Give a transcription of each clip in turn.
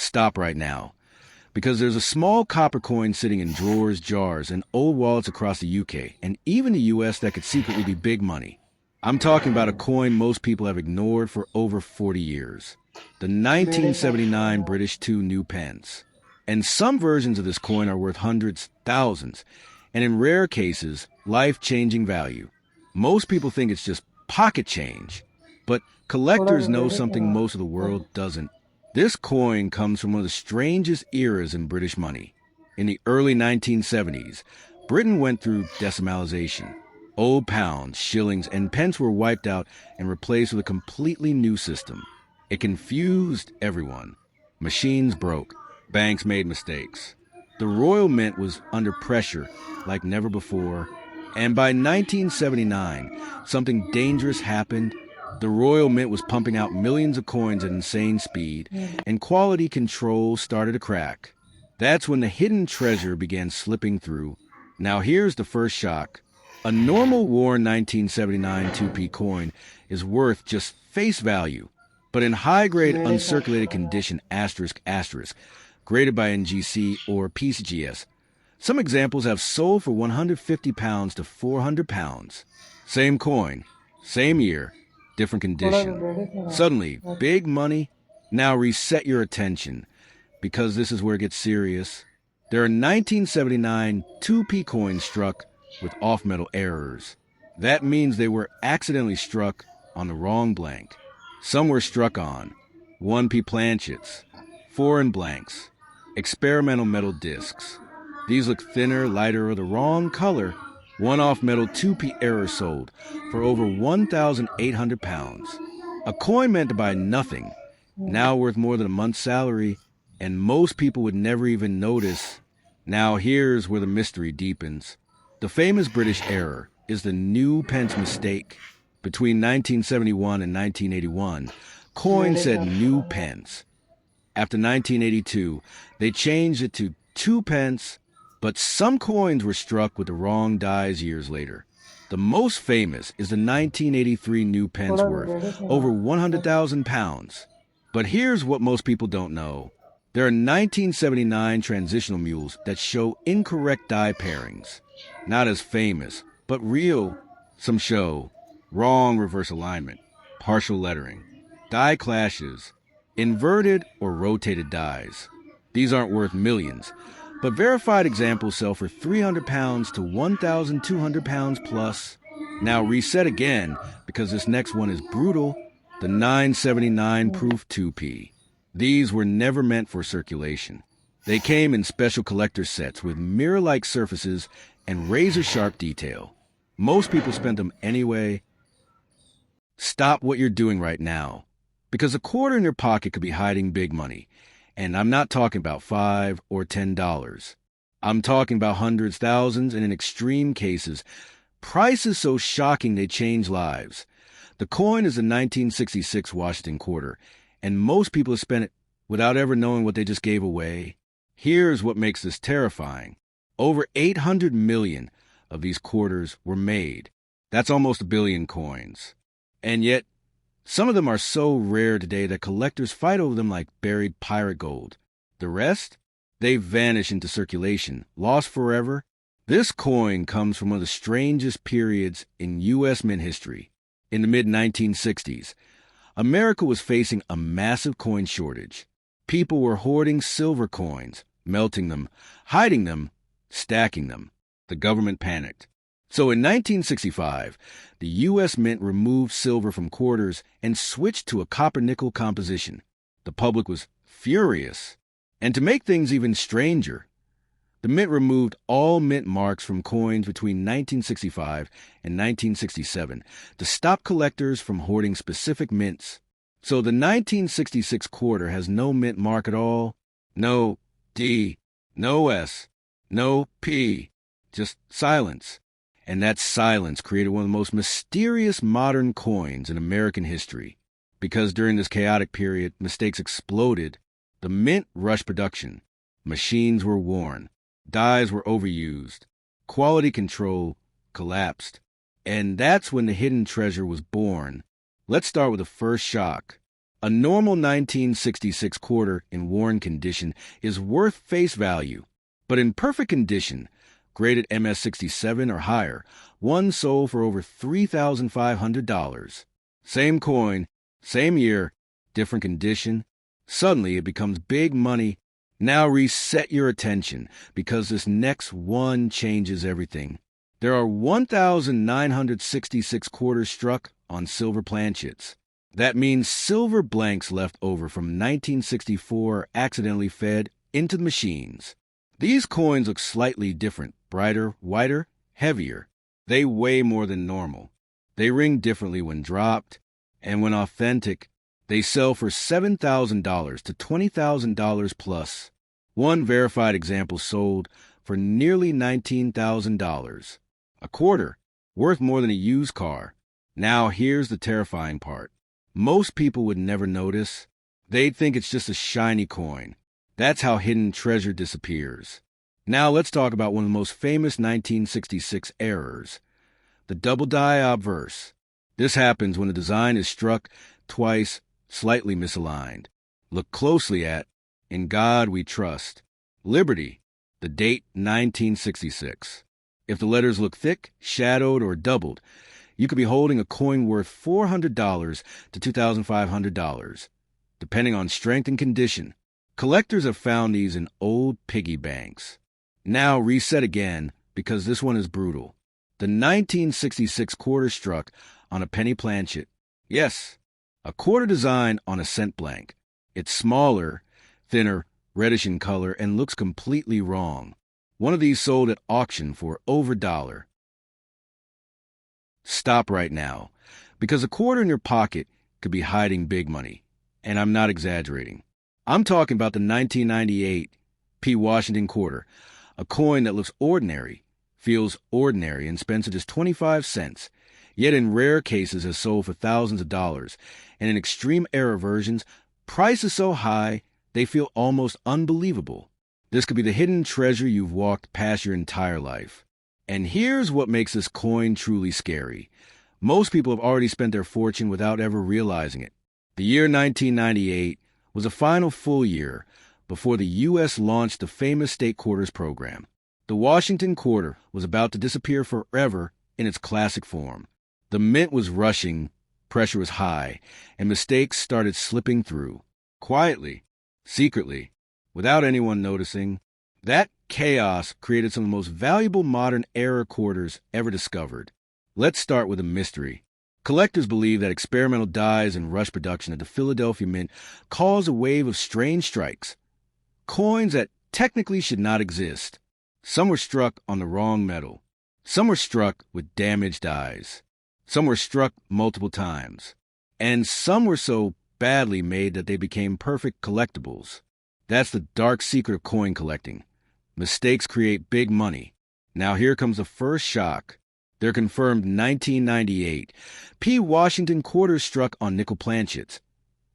stop right now, because there's a small copper coin sitting in drawers, jars, and old wallets across the UK, and even the US that could secretly be big money. I'm talking about a coin most people have ignored for over 40 years. The 1979 British 2 new pence. And some versions of this coin are worth hundreds, thousands, and in rare cases, life-changing value. Most people think it's just pocket change, but collectors know something most of the world doesn't. This coin comes from one of the strangest eras in British money. In the early 1970s, Britain went through decimalization. Old pounds, shillings, and pence were wiped out and replaced with a completely new system. It confused everyone. Machines broke. Banks made mistakes. The Royal Mint was under pressure like never before. And by 1979, something dangerous happened. The Royal Mint was pumping out millions of coins at insane speed, and quality control started to crack. That's when the hidden treasure began slipping through. Now here's the first shock. A normal worn 1979 2p coin is worth just face value, but in high-grade uncirculated condition ***, graded by NGC or PCGS, some examples have sold for £150 to £400. Same coin, same year, different condition. Suddenly, big money. Now reset your attention, because this is where it gets serious. There are 1979 2p coins struck with off-metal errors. That means they were accidentally struck on the wrong blank. Some were struck on 1p planchets, foreign blanks, experimental metal discs. These look thinner, lighter, or the wrong color. One off-metal 2p error sold for over £1,800. A coin meant to buy nothing, now worth more than a month's salary, and most people would never even notice. Now here's where the mystery deepens. The famous British error is the new pence mistake. Between 1971 and 1981, coins said new pence. After 1982, they changed it to 2 pence, but some coins were struck with the wrong dies years later. The most famous is the 1983 new pence worth over £100,000. But here's what most people don't know. There are 1979 transitional mules that show incorrect die pairings. Not as famous, but real. Some show wrong reverse alignment, partial lettering, die clashes, inverted or rotated dies. These aren't worth millions, but verified examples sell for £300 to £1,200 plus. Now reset again, because this next one is brutal. The 979 proof 2p. These were never meant for circulation. They came in special collector sets with mirror-like surfaces and razor-sharp detail. Most people spent them anyway. Stop what you're doing right now, because a quarter in your pocket could be hiding big money. And I'm not talking about $5 or $10. I'm talking about hundreds, thousands, and in extreme cases, prices so shocking they change lives. The coin is the 1966 Washington quarter, and most people have spent it without ever knowing what they just gave away. Here's what makes this terrifying. Over 800 million of these quarters were made. That's almost 1 billion coins. And yet, some of them are so rare today that collectors fight over them like buried pirate gold. The rest? They vanish into circulation, lost forever. This coin comes from one of the strangest periods in U.S. mint history. In the mid-1960s, America was facing a massive coin shortage. People were hoarding silver coins, melting them, hiding them, stacking them. The government panicked. So in 1965, the U.S. Mint removed silver from quarters and switched to a copper-nickel composition. The public was furious. And to make things even stranger, the Mint removed all mint marks from coins between 1965 and 1967 to stop collectors from hoarding specific mints. So the 1966 quarter has no mint mark at all, no D, no S, no P, just silence. And that silence created one of the most mysterious modern coins in American history. Because during this chaotic period, mistakes exploded. The mint rushed production. Machines were worn. Dies were overused. Quality control collapsed. And that's when the hidden treasure was born. Let's start with the first shock. A normal 1966 quarter in worn condition is worth face value, but in perfect condition, graded MS-67 or higher, one sold for over $3,500. Same coin, same year, different condition. Suddenly it becomes big money. Now reset your attention, because this next one changes everything. There are 1,966 quarters struck on silver planchets. That means silver blanks left over from 1964 accidentally fed into the machines. These coins look slightly different, brighter, whiter, heavier. They weigh more than normal. They ring differently when dropped, and when authentic, they sell for $7,000 to $20,000 plus. One verified example sold for nearly $19,000. A quarter, worth more than a used car. Now here's the terrifying part. Most people would never notice. They'd think it's just a shiny coin. That's how hidden treasure disappears. Now let's talk about one of the most famous 1966 errors, the double die obverse. This happens when the design is struck twice, slightly misaligned. Look closely at "In God We Trust," Liberty, the date 1966. If the letters look thick, shadowed, or doubled, you could be holding a coin worth $400 to $2,500, depending on strength and condition. Collectors have found these in old piggy banks. Now reset again, because this one is brutal. The 1966 quarter struck on a penny planchet. Yes, a quarter design on a cent blank. It's smaller, thinner, reddish in color, and looks completely wrong. One of these sold at auction for over $1. Stop right now, because a quarter in your pocket could be hiding big money. And I'm not exaggerating. I'm talking about the 1998 P. Washington quarter, a coin that looks ordinary, feels ordinary, and spends just 25 cents, yet in rare cases has sold for thousands of dollars, and in extreme error versions, prices so high they feel almost unbelievable. This could be the hidden treasure you've walked past your entire life. And here's what makes this coin truly scary. Most people have already spent their fortune without ever realizing it. The year 1998 was a final full year before the U.S. launched the famous state quarters program. The Washington quarter was about to disappear forever in its classic form. The mint was rushing, pressure was high, and mistakes started slipping through. Quietly, secretly, without anyone noticing. That chaos created some of the most valuable modern era quarters ever discovered. Let's start with a mystery. Collectors believe that experimental dies and rush production at the Philadelphia Mint caused a wave of strange strikes. Coins that technically should not exist. Some were struck on the wrong metal. Some were struck with damaged dies. Some were struck multiple times. And some were so badly made that they became perfect collectibles. That's the dark secret of coin collecting. Mistakes create big money. Now here comes the first shock. They're confirmed 1998. P. Washington quarters struck on nickel planchets,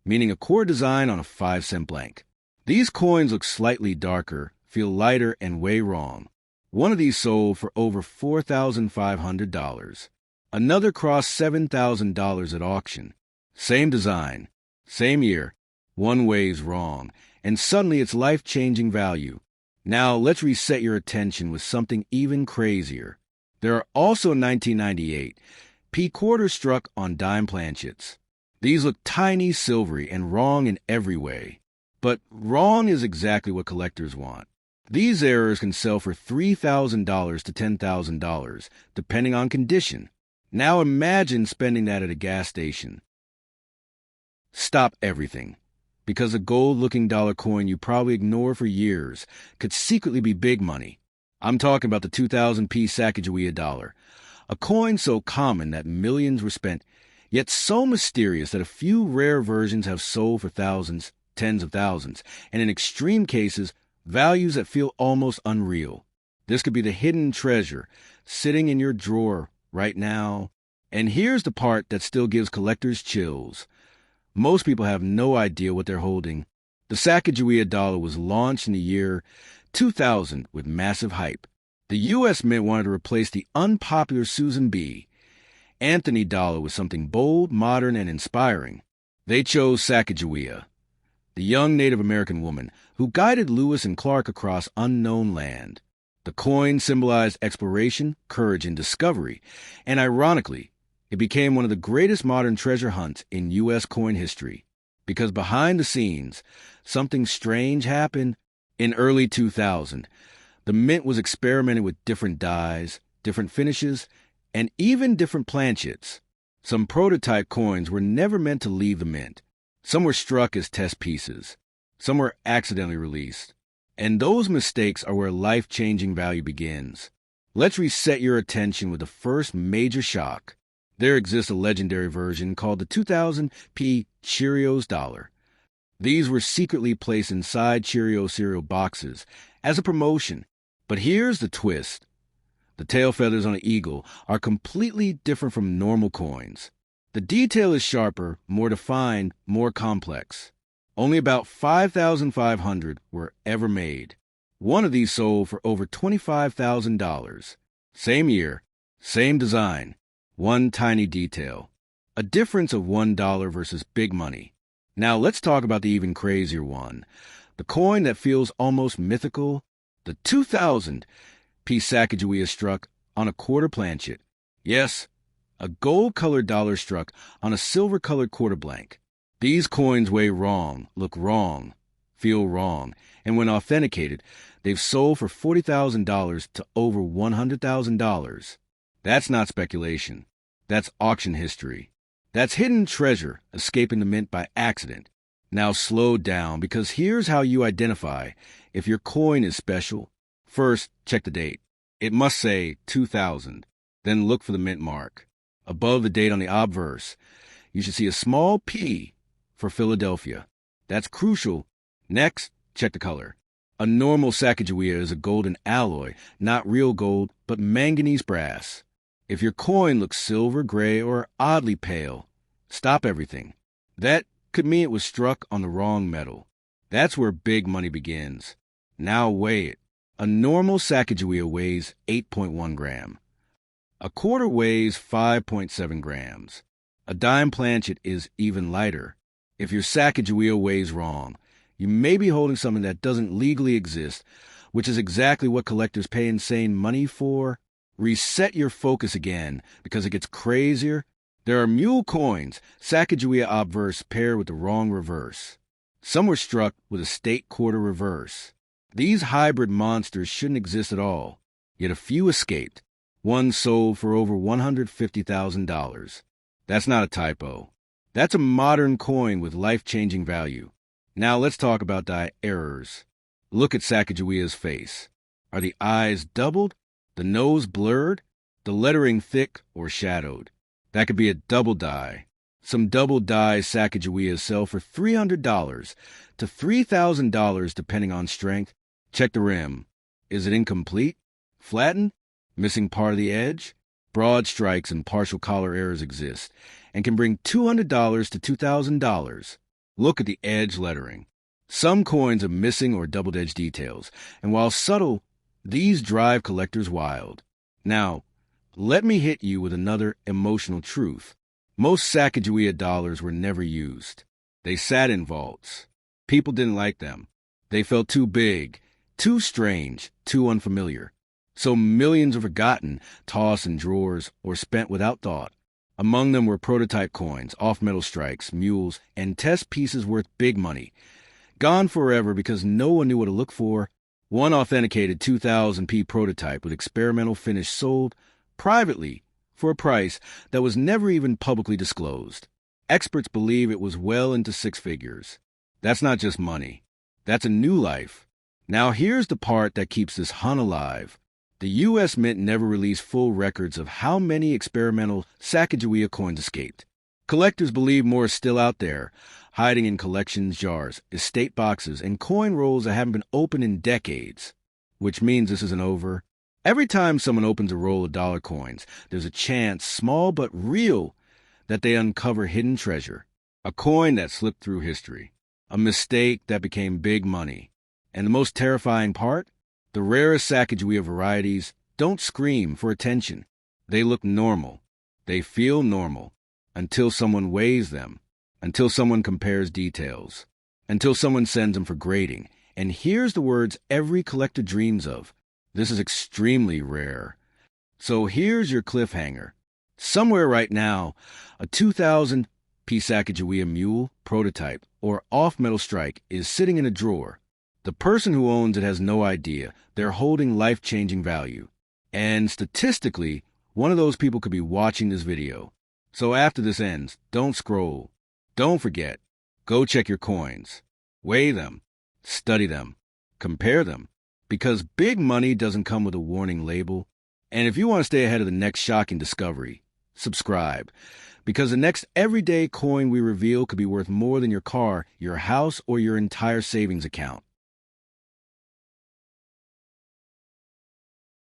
meaning a quarter design on a 5-cent blank. These coins look slightly darker, feel lighter, and weigh wrong. One of these sold for over $4,500. Another crossed $7,000 at auction. Same design, same year. One weighs wrong, and suddenly it's life-changing value. Now let's reset your attention with something even crazier. There are also 1998 P quarters struck on dime planchets. These look tiny, silvery, and wrong in every way. But wrong is exactly what collectors want. These errors can sell for $3,000 to $10,000, depending on condition. Now imagine spending that at a gas station. Stop everything, because a gold-looking dollar coin you probably ignored for years could secretly be big money. I'm talking about the 2000p Sacagawea dollar, a coin so common that millions were spent, yet so mysterious that a few rare versions have sold for thousands, tens of thousands, and in extreme cases, values that feel almost unreal. This could be the hidden treasure sitting in your drawer right now. And here's the part that still gives collectors chills. Most people have no idea what they're holding. The Sacagawea dollar was launched in the year 2000 with massive hype. The U.S. Mint wanted to replace the unpopular Susan B. Anthony dollar with something bold, modern, and inspiring. They chose Sacagawea, the young Native American woman who guided Lewis and Clark across unknown land. The coin symbolized exploration, courage, and discovery, and ironically, it became one of the greatest modern treasure hunts in U.S. coin history. Because behind the scenes, something strange happened. In early 2000, the mint was experimenting with different dyes, different finishes, and even different planchets. Some prototype coins were never meant to leave the mint. Some were struck as test pieces. Some were accidentally released. And those mistakes are where life-changing value begins. Let's reset your attention with the first major shock. There exists a legendary version called the 2000p Cheerios dollar. These were secretly placed inside Cheerios cereal boxes as a promotion. But here's the twist. The tail feathers on an eagle are completely different from normal coins. The detail is sharper, more defined, more complex. Only about 5,500 were ever made. One of these sold for over $25,000. Same year, same design, one tiny detail. A difference of $1 versus big money. Now let's talk about the even crazier one. The coin that feels almost mythical, the 2000 piece Sacagawea struck on a quarter planchet. Yes, a gold-colored dollar struck on a silver-colored quarter blank. These coins weigh wrong, look wrong, feel wrong, and when authenticated, they've sold for $40,000 to over $100,000. That's not speculation. That's auction history. That's hidden treasure escaping the mint by accident. Now slow down, because here's how you identify if your coin is special. First, check the date. It must say 2000. Then look for the mint mark. Above the date on the obverse, you should see a small P for Philadelphia. That's crucial. Next, check the color. A normal Sacagawea is a golden alloy, not real gold, but manganese brass. If your coin looks silver, gray, or oddly pale, stop everything. That could mean it was struck on the wrong metal. That's where big money begins. Now weigh it. A normal Sacagawea weighs 8.1 grams. A quarter weighs 5.7 grams. A dime planchet is even lighter. If your Sacagawea weighs wrong, you may be holding something that doesn't legally exist, which is exactly what collectors pay insane money for. Reset your focus again, because it gets crazier. There are mule coins, Sacagawea obverse paired with the wrong reverse. Some were struck with a state quarter reverse. These hybrid monsters shouldn't exist at all, yet a few escaped. One sold for over $150,000. That's not a typo. That's a modern coin with life-changing value. Now let's talk about die errors. Look at Sacagawea's face. Are the eyes doubled? The nose blurred? The lettering thick or shadowed? That could be a double die. Some double die Sacagaweas sell for $300 to $3,000 depending on strength. Check the rim. Is it incomplete? Flattened? Missing part of the edge? Broad strikes and partial collar errors exist and can bring $200 to $2,000. Look at the edge lettering. Some coins are missing or double-edged details, and while subtle, these drive collectors wild. Now, let me hit you with another emotional truth. Most Sacagawea dollars were never used. They sat in vaults. People didn't like them. They felt too big, too strange, too unfamiliar. So millions are forgotten, tossed in drawers, or spent without thought. Among them were prototype coins, off-metal strikes, mules, and test pieces worth big money. Gone forever because no one knew what to look for. One authenticated 2000p prototype with experimental finish sold privately for a price that was never even publicly disclosed. Experts believe it was well into six figures. That's not just money. That's a new life. Now here's the part that keeps this hunt alive. The U.S. Mint never released full records of how many experimental Sacagawea coins escaped. Collectors believe more is still out there, hiding in collections jars, estate boxes, and coin rolls that haven't been opened in decades. Which means this isn't over. Every time someone opens a roll of dollar coins, there's a chance, small but real, that they uncover hidden treasure. A coin that slipped through history. A mistake that became big money. And the most terrifying part? The rarest Sacagawea varieties don't scream for attention. They look normal. They feel normal. Until someone weighs them. until someone compares details, until someone sends them for grading. And here's the words every collector dreams of. This is extremely rare. So here's your cliffhanger. Somewhere right now, a 2000 Sacagawea mule prototype or off-metal strike is sitting in a drawer. The person who owns it has no idea. They're holding life-changing value. And statistically, one of those people could be watching this video. So after this ends, don't scroll. Don't forget, go check your coins. Weigh them. Study them. Compare them. Because big money doesn't come with a warning label. And if you want to stay ahead of the next shocking discovery, subscribe. Because the next everyday coin we reveal could be worth more than your car, your house, or your entire savings account.